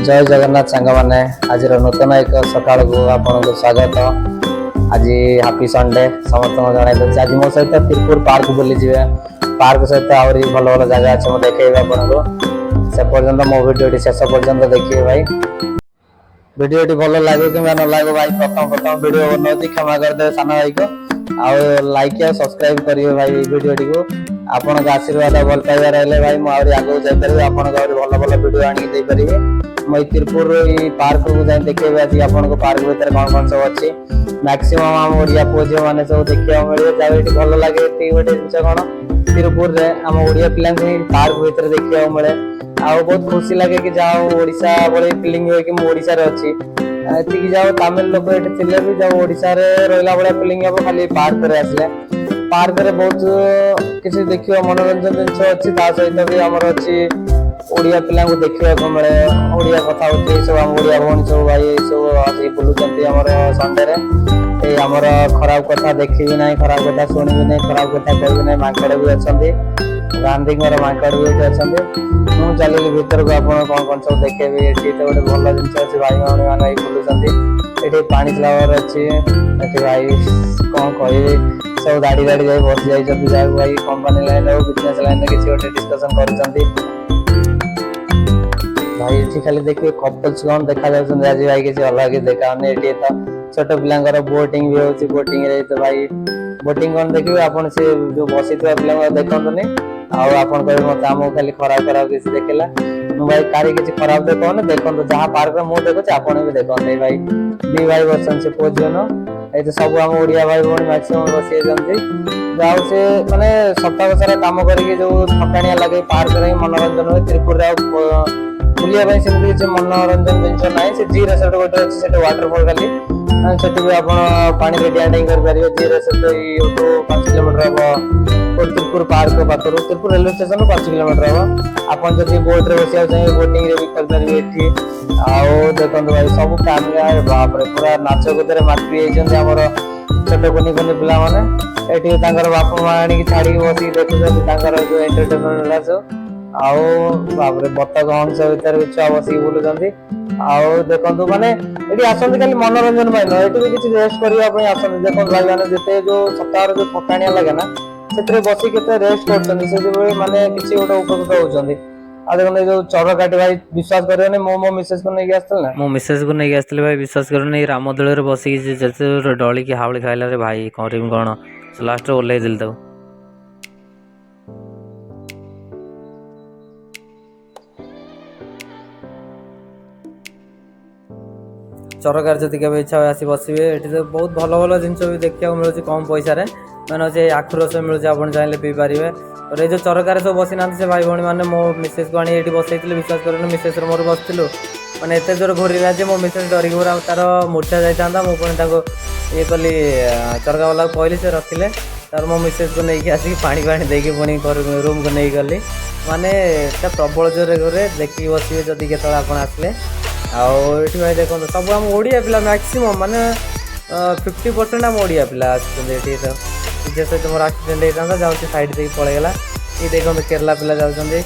जय जगन्नाथ सांग मैंने आज नूतन एक सकाल को आपन को स्वागत। आज हापी संडे समस्त जन आज मो सहित तिरपुर पार्क बुली जाए। पार्क सहित आहरी भल भल जगह अच्छे मुझे देखेबी आपन को से पर्यंत मो वीडियो शेष पर्यंत देखिए भाई। वीडियो भल लगे कि न लगे भाई प्रथम वीडियो बनाऊँ क्षमा करदे सान भाई को लाइक या सब्सक्राइब करिए भाई वीडियो को। आपन का आशीर्वाद भल पाइबा रहिले भाई मु आगे आगो जाइए आपन भल भल वीडियो आनी दे पारिबे। मैं तिरपुर पार्क को जाए देखे आज आपन को पार्क भीतर कौन कौन सब अच्छी मैक्सिमम आम ओडिया पुओ झील मैंने सब देखा मिले जहाँ ये भल लगे गोटे जिन कौन तिरपुर में आम ओडिया पिला पार्क भीतर देखा मिले आ बहुत खुशी लगे कि जाओ ओडिशा भले फिलिंग हुए कि ओडिशा रे अच्छी एति जाओ तमिल लोग ये थे भी जाओ ओडिशा रे रहा भाया फिलिंग हम खाली पार्क रे आसले पार्क रे बहुत किसी देखिए मनोरंजन जिन अच्छी सहित भी आमर अच्छी ओडिया पिला देखा मिले ओडिया कथा होती सब आम ओडिया भौणी सब भाई सब आसिक बुलूँ संडे रे आमर खराब कथा देखी ना खराब कथा शुणी ना खराब कथा कह ना मांकड़ भी अच्छा गांधी मांकड़ भी ये अच्छा मुझे चलिए भीतर को आप कौन कौन सब देखेबी ये तो गोटे भल जिन अच्छे भाई भौणी मैंने बुलूँ ये पानी फ्लावर अच्छी भाई कौन कह सब दाड़ी दाड़ी जाए बस जाए भाई कंपनी लाइन हो बिजनेस लाइन किसी गोटे डिस्कसन कर भाई ये खाली देखिए कपल्स कौन देखा जाऊँ आज भाई किसी अलग देखा ये तो छोट पिला बोटिंग भी होती बोटिंग रे तो भाई बोटिंग कौन देखिए आपन से जो बसी पिला देखनी आपन कह मत आम खाली खराब खराब किसी देखला भाई कारी किसी खराब देखो देखो जहाँ पार्क में मुझे देखुचे आपन भी देखते भाई दी भाई बसन से पुओ झील ये तो सब आम ओडिया भाई भौणी मैक्सिमम बसी जाऊ से माने सप्ताह सारा काम करके जो थकाणिया लगे पार्क में मनोरंजन हुए तिरपुर बुलिया सेमती किसी मनोरंजन जिन ना से जी रेसोर्ट गोटे अच्छे वाटरफॉल खाली सेठी भी आप पानी डैंडिंग करेंगे जी रेसोर्ट यूटू 5 किलोमीटर हम तिरपुर पार्क पाखर तिरपुर रेलवे स्टेशन 5 किलोमीटर हम आप बोट रे बस चाहिए बोटिंग रे भी खेल पारे ये देखो भाई सब फैमिली बाप रे पूरा नाच कूदे माती आमर छोट कुनी कुनी पिला मैंने ये बापा माँ आनी छाड़ी बस देखुं जो एंटरटेनमेंट सब आउ बाबरे बतक हंस भर छुआ बसिक बुलूँ आउ देखो माने ये आसती खाली मनोरंजन पाई ये भी किसी रेस्ट करने आसती देखो भाई मैंने जिते जो सप्ताह जो थकाणिया लगे ना से बस के रेस्ट कर माने किसी गोटे उपकृत होती देखो जो चरकाटी भाई विश्वास कर मो मिसेस को नहीं आसती ना मो मिसेस को नहीं आसती भाई विश्वास कर रामदोल बसिक डली की हावड़ी खाइला भाई करी कौन लास्ट ओल्ल देली चरकार जदि के इच्छा आसी बसवे ये तो बहुत भल भल जिन भी देखा मिलूँ कम पैसा मैंने अच्छे आखु रस मिलूँ आप चाहिए पी पारे और ये जो चरकार सब बसी ना से भाई भौणी मैंने मो मिसेस को आनी ये बसई विश्वास कर मिसेस मोर बसलु मैंने एत जोर घोरला जे मो मिसेस डरिक पूरा तार मूर्छा जाता मुझे ये कली चरका वाला कहली से रखिले तार मो मिसेस को लेकिन आसिक पानी पानी देकी पुणी रूम को नहीं गली माने प्रबल जोर घरे देखिए बसवे जदि के आसले आठ भाई देखो सब आम ओडिया पिला मैक्सिमम माने 50% आम ओडिया पिला आसते निजे सहित मोर एक्सीडेंट होता जाऊँगी साइड देख पलैगला ये देखो केरला पिला जाऊँगी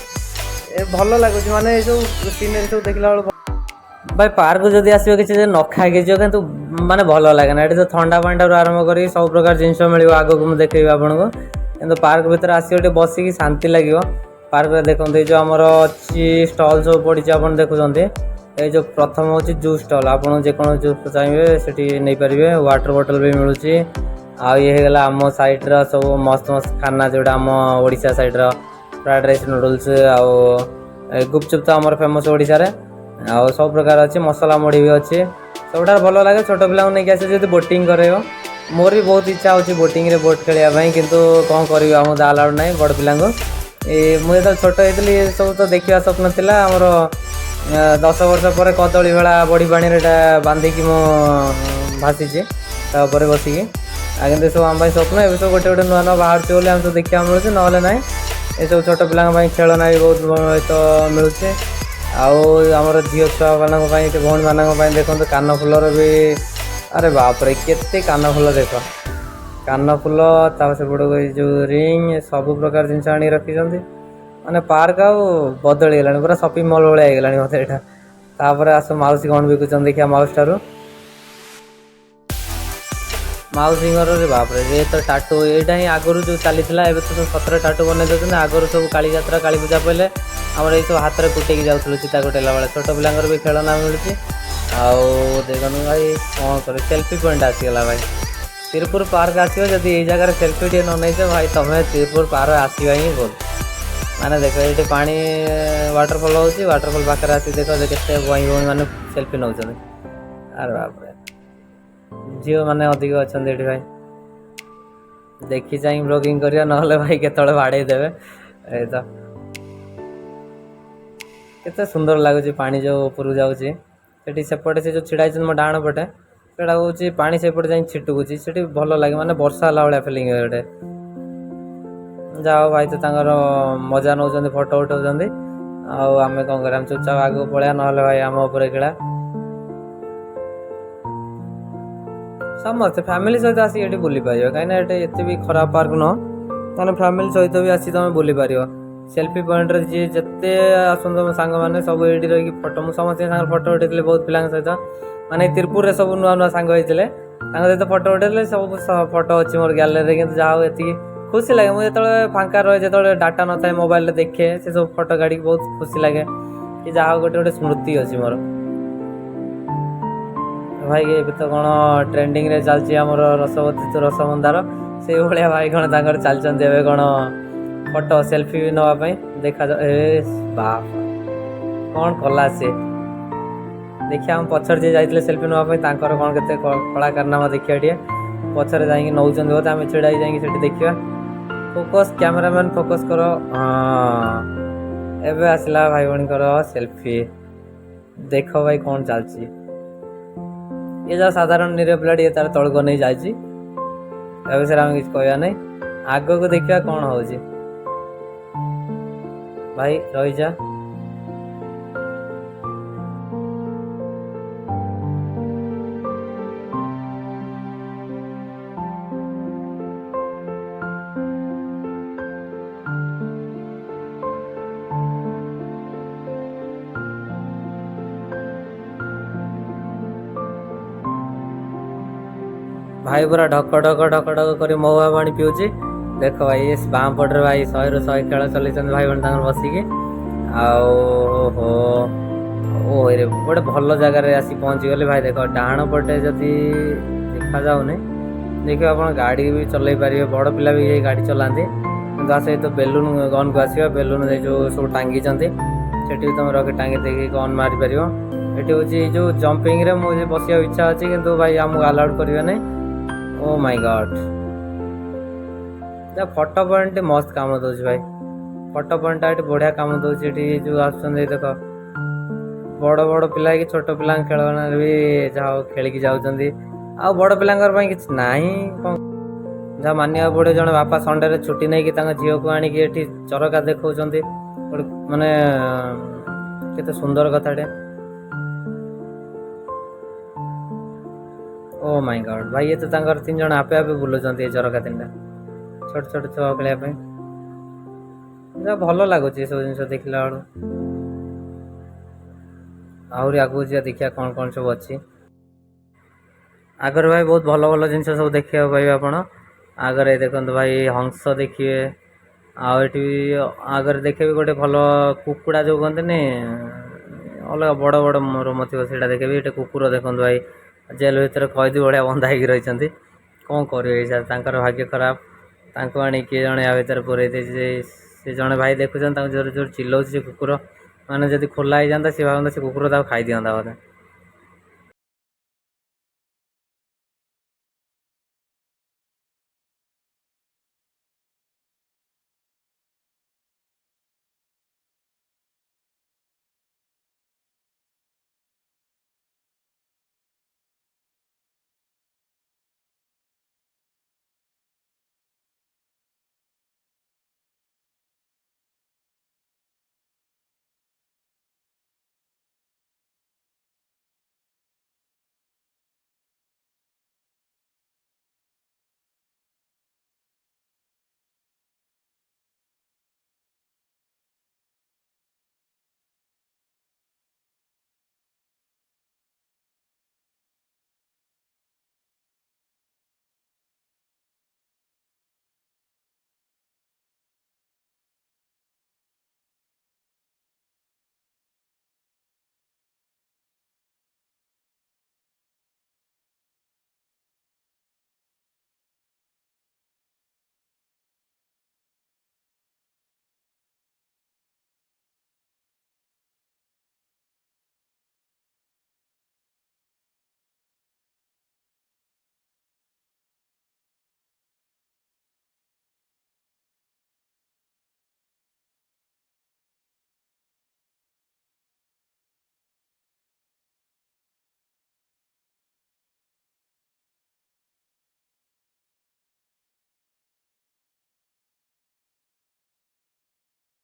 भल लगुच माने जो सीनरी सब देखला भाई पार्क जदि आसो किसी न खाई कि माने भल लगे ना ये तो ठंडा पानी आरंभ कर सब प्रकार जिन मिले आगे को देखेबी आपन को कि पार्क भीतर आसिक बसिक शांति लगे पार्क देखो जो आमर अच्छी स्टल सब पड़ी आप देखुं ये जो प्रथम हूँ जूस स्टल आप जेको जूस चाहिए से नहीं पारे वाटर बोतल भी मिलूँ आईगला आम साइड सब मस्त मस्त खाना जोड़ा आम Odisha side fried rice noodles आउ गुपचुप तो आम फेमस ओडिशा रे आउ सब प्रकार अच्छे मसला मुढ़ी भी अच्छे सब भल लगे छोट पिला नहीं आसे बोटिंग कर मोर भी बहुत इच्छा होची बोटिंग रे बोट खेलिया किंतु कौन कर आम अलाउड ना बड़ पिला मुझे छोट होती सब तो देखा स्वप्न था आमर 10 वर्ष पर कदली भेला बड़ी पानी बांधिकी मो भासीचे बसिकी आगे सब आम स्वप्न ए सब गोटे गोटे नुआ नुआ बाहर बोले आम सब देखा मिलूँ ना ना ये सब छोट पिला खेलना भी बहुत तो मिलूँ आमर झील छुआ मान भौणी मान देखो कान फुलर भी अरे बाप रे केते कान फुल देख कान फुल सेपट जो रिंग सब प्रकार जिन आनी रखी माने पार्क आ बदली गलानी पूरा शॉपिंग मॉल भाया होगा मत यहाँ तापर आस माउसी कौन बिकुचन देखिया माउस ठारू माउसी रे बापरे ये तो टाटू यहाँ ही आगुरी जो चली एवं तो सब सतरे टाटू बन देते आगुरी सब काली जात्रा काली पूजा पहले आम ये सब हाथ में कुटेक जाऊँ चिता कुटेला बेले छोट पिलांर भी खेलना मिलूँ आउ देखो भाई कौन कर सेल्फी पॉइंट आसीगला भाई तिरपुर पार्क आसो जब ये जगह सेल्फी टे न नहीं भाई तुम्हें तिरपुर पार्क आसवा ही बोल माने देख ये पानी वाटरफॉल हो वाटरफॉल पाखे आसी देख के भाई भाई मैंने सेल्फी नौ अरे बाप झील मैंने अधिक अच्छा भाई देखी चाहिए ब्लॉगिंग करिया ना भाई केतले बाड़े देवे ए तो केते सुंदर लगुच पानी जो ऊपर जाऊँगी सेपटे से जो छिड़ा मो डाण पटे से हूँ पानी सेपटे जा छिटकुची से भल लगे माने वर्षा है भाया फिलिंग गोटे जाओ भाई तो मजा नौ फोटो उठाऊँ आम कौन कर चुपचाप आगे पलैया ना भाई आम उपर खेला समस्त फैमिली सहित आसी ये बुली पार कहीं एत भी खराब पार्क नुह फैमिली सहित भी आसी तुम बुली पार सेल्फी पॉइंट जी जिते आसत सांग मैंने सब ये रही फोटो मुझे समस्त फोटो उठे बहुत पिला सहित माने तिरपुर सब नुआ नुआ सांग होते सहित फोटो उठे सब फोटो अच्छी मोर गैलरी कि जहाँ ये खुशी लगे मुझे जो फांका रहे जो डाटा न था मोबाइल देखे से सब फोटो काढ़ी बहुत खुशी लगे कि जहाँ गोटे गोटे स्मृति अच्छी मोर भाई ये तो कौन ट्रेंडिंग रे चलती आमर रसवती तो रसमंदार से भाया भाई कौन तांकर चलते कौन फोटो सेल्फी नापी देखा बाप कौन कला सी देखिए हम पचर जी जाइए सेल्फी नापी कौन के कलाकारनामा देखिए टे पचर जा नौ बोते आम छिड़ा जा देखा फोकस कैमरामैन फोकस कर हाँ एवं आसला भाई भाई सेल्फी देख भाई कौन चलती ये जो साधारण निरीह पिलाटी तार तौक नहीं जाए विषय आम किसी कहना नहीं आग को देखा कौन हो भाई रही जा भाई पूरा ढक ढक ढक ढक कर महुआ पानी पिऊँ देख भाई ये बाँ पटे भाई 100 ରୁ 100 खेल चल भाई भाई बसिकी आहो रे गोटे भल जगार आसी पहुँची गले भाई देख डाण पटे जदि देखा जाऊनी देखिए आप गाड़ी भी चल पारे बड़ पिला भी ये गाड़ी चलाते ता सहित बेलून गन को आसवा बेलून जो सब टांगी से तुम रखी टांगी देखिए गन मारी पार ये हूँ जो जंपिंग मुझे बसिया इच्छा अच्छी कि भाई आमको अलाउड करेंगे नहीं oh my God photo point मस्त काम दौर भाई फोटो पॉइंट ये बढ़िया कम दौर जो आस देख बड़ बड़ पिला कि छोट पिला खेलना भी जहाँ खेलिकी जाऊँगी आ बड़ पिला कि ना जहाँ मानिया पड़े जड़े बापा संडे छुट्टी नहीं कि झील को आणिकी चरका देखा माने केते सुंदर कथाटे ओ माय गॉड भाई ये तो 3 जन आपे आपे बुलूँ झरका 3टा छोट छोट छुआ खेलने भल लगुच सब जिन देखला बेलू आहरी आगू जा देखिए कौन कौन सब अच्छी आगर भाई बहुत भल भल जिन सब देखा पाइबे आप आगर देखो भाई हंस देखिए आगे आगर देखे गोटे भल कुकुड़ा जो कहते अलग बड़ बड़ रोम थी से देखे ये कुकुर देखो भाई जेल भितर कैदी भाया बंधा हो रही कौन कर भाग्य खराब आनी किए जड़े आ भर पूरे से जड़े भाई देखुं जोर जोर चिल्लाऊँ से कुकुर माने जब खोला ही जाता सी भावता से कुकुर खाई दिंता बोधे